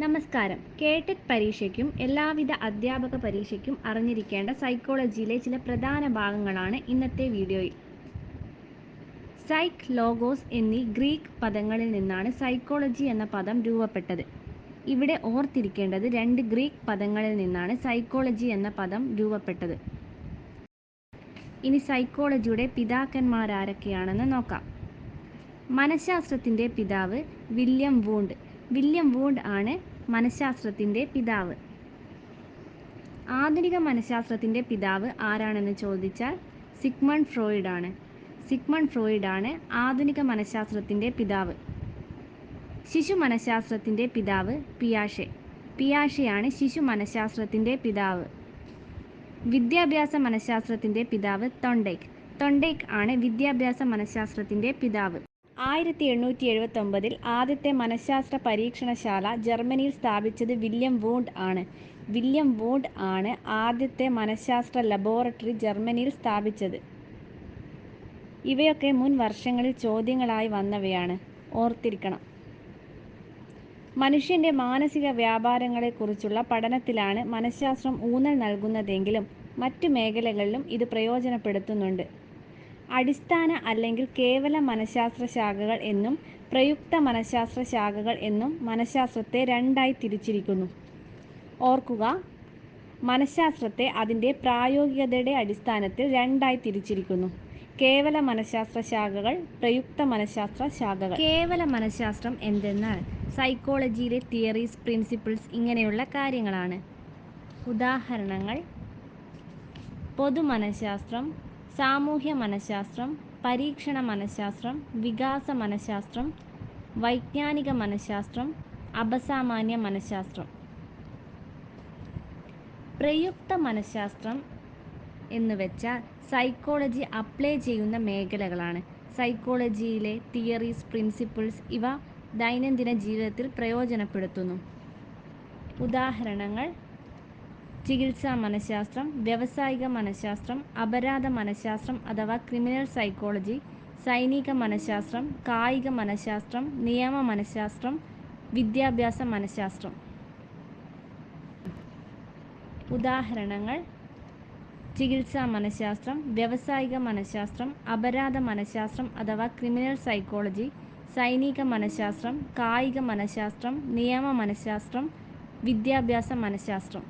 നമസ്കാരം. കേടെറ്റ് പരീക്ഷയ്ക്കും എല്ലാവിധ അധ്യാപക പരീക്ഷയ്ക്കും അറിഞ്ഞിരിക്കേണ്ട സൈക്കോളജിയിലെ ചില പ്രധാന ഭാഗങ്ങളാണ് ഇന്നത്തെ വീഡിയോയിൽ. സൈക്ക്, ലോഗോസ് എന്നീ ഗ്രീക്ക് പദങ്ങളിൽ നിന്നാണ് സൈക്കോളജി എന്ന പദം രൂപപ്പെട്ടത്. ഇവിടെ ഓർത്തിരിക്കേണ്ടത് 2 ഗ്രീക്ക് പദങ്ങളിൽ നിന്നാണ് സൈക്കോളജി എന്ന പദം രൂപപ്പെട്ടത്. ഇനി സൈക്കോളജിയുടെ പിതാക്കന്മാരാരൊക്കെയാണെന്ന് നോക്കാം. മനഃശാസ്ത്രത്തിൻ്റെ പിതാവ് വില്യം വൂണ്ട്. വില്യം വൂണ്ട് ആണ് മനഃശാസ്ത്രത്തിൻ്റെ പിതാവ്. ആധുനിക മനഃശാസ്ത്രത്തിൻ്റെ പിതാവ് ആരാണെന്ന് ചോദിച്ചാൽ സിഗ്മണ്ട് ഫ്രോയിഡ് ആണ്. സിഗ്മണ്ട് ഫ്രോയിഡ് ആണ് ആധുനിക മനഃശാസ്ത്രത്തിൻ്റെ പിതാവ്. ശിശു മനഃശാസ്ത്രത്തിൻ്റെ പിതാവ് പിയാഷെ. പിയാഷെയാണ് ശിശു മനഃശാസ്ത്രത്തിൻ്റെ പിതാവ്. വിദ്യാഭ്യാസ മനഃശാസ്ത്രത്തിൻ്റെ പിതാവ് തോണ്ടെയ്ക്ക്. തോണ്ടെയ്ക്ക് ആണ് വിദ്യാഭ്യാസ മനഃശാസ്ത്രത്തിൻ്റെ പിതാവ്. 1879 ആദ്യത്തെ മനഃശാസ്ത്ര പരീക്ഷണശാല ജർമ്മനിയിൽ സ്ഥാപിച്ചത് വില്യം വൂണ്ട് ആണ്. വില്യം വൂണ്ട് ആണ് ആദ്യത്തെ മനഃശാസ്ത്ര ലബോറട്ടറി ജർമ്മനിയിൽ സ്ഥാപിച്ചത്. ഇവയൊക്കെ മുൻ വർഷങ്ങളിൽ ചോദ്യങ്ങളായി വന്നവയാണ്, ഓർത്തിരിക്കണം. മനുഷ്യൻ്റെ മാനസിക വ്യാപാരങ്ങളെക്കുറിച്ചുള്ള പഠനത്തിലാണ് മനഃശാസ്ത്രം ഊന്നൽ നൽകുന്നതെങ്കിലും മറ്റു മേഖലകളിലും ഇത് പ്രയോജനപ്പെടുത്തുന്നുണ്ട്. അടിസ്ഥാന അല്ലെങ്കിൽ കേവല മനഃശാസ്ത്ര ശാഖകൾ എന്നും പ്രയുക്ത മനഃശാസ്ത്ര ശാഖകൾ എന്നും മനഃശാസ്ത്രത്തെ രണ്ടായി തിരിച്ചിരിക്കുന്നു. ഓർക്കുക, മനഃശാസ്ത്രത്തെ അതിൻ്റെ പ്രായോഗികതയുടെ അടിസ്ഥാനത്തിൽ രണ്ടായി തിരിച്ചിരിക്കുന്നു: കേവല മനഃശാസ്ത്ര ശാഖകൾ, പ്രയുക്ത മനഃശാസ്ത്ര ശാഖകൾ. കേവല മനഃശാസ്ത്രം എന്തെന്നാൽ സൈക്കോളജിയിലെ തിയറീസ്, പ്രിൻസിപ്പിൾസ് ഇങ്ങനെയുള്ള കാര്യങ്ങളാണ്. ഉദാഹരണങ്ങൾ: പൊതുമനഃശാസ്ത്രം, സാമൂഹ്യ മനഃശാസ്ത്രം, പരീക്ഷണ മനഃശാസ്ത്രം, വികാസ മനഃശാസ്ത്രം, വൈജ്ഞാനിക മനഃശാസ്ത്രം, അപസാമാന്യ മനഃശാസ്ത്രം. പ്രയുക്ത മനഃശാസ്ത്രം എന്നുവെച്ചാൽ സൈക്കോളജി അപ്ലൈ ചെയ്യുന്ന മേഖലകളാണ്. സൈക്കോളജിയിലെ തിയറീസ്, പ്രിൻസിപ്പിൾസ് ഇവ ദൈനംദിന ജീവിതത്തിൽ പ്രയോജനപ്പെടുത്തുന്നു. ഉദാഹരണങ്ങൾ: ചികിത്സാ മനഃശാസ്ത്രം, വ്യാവസായിക മനഃശാസ്ത്രം, അപരാധ മനഃശാസ്ത്രം അഥവാ ക്രിമിനൽ സൈക്കോളജി, സൈനിക മനഃശാസ്ത്രം, കായിക മനഃശാസ്ത്രം, നിയമ മനഃശാസ്ത്രം, വിദ്യാഭ്യാസ മനഃശാസ്ത്രം. ഉദാഹരണങ്ങൾ: ചികിത്സാ മനഃശാസ്ത്രം, വ്യാവസായിക മനഃശാസ്ത്രം, അപരാധ മനഃശാസ്ത്രം അഥവാ ക്രിമിനൽ സൈക്കോളജി, സൈനിക മനഃശാസ്ത്രം, കായിക മനഃശാസ്ത്രം, നിയമ മനഃശാസ്ത്രം, വിദ്യാഭ്യാസ മനഃശാസ്ത്രം.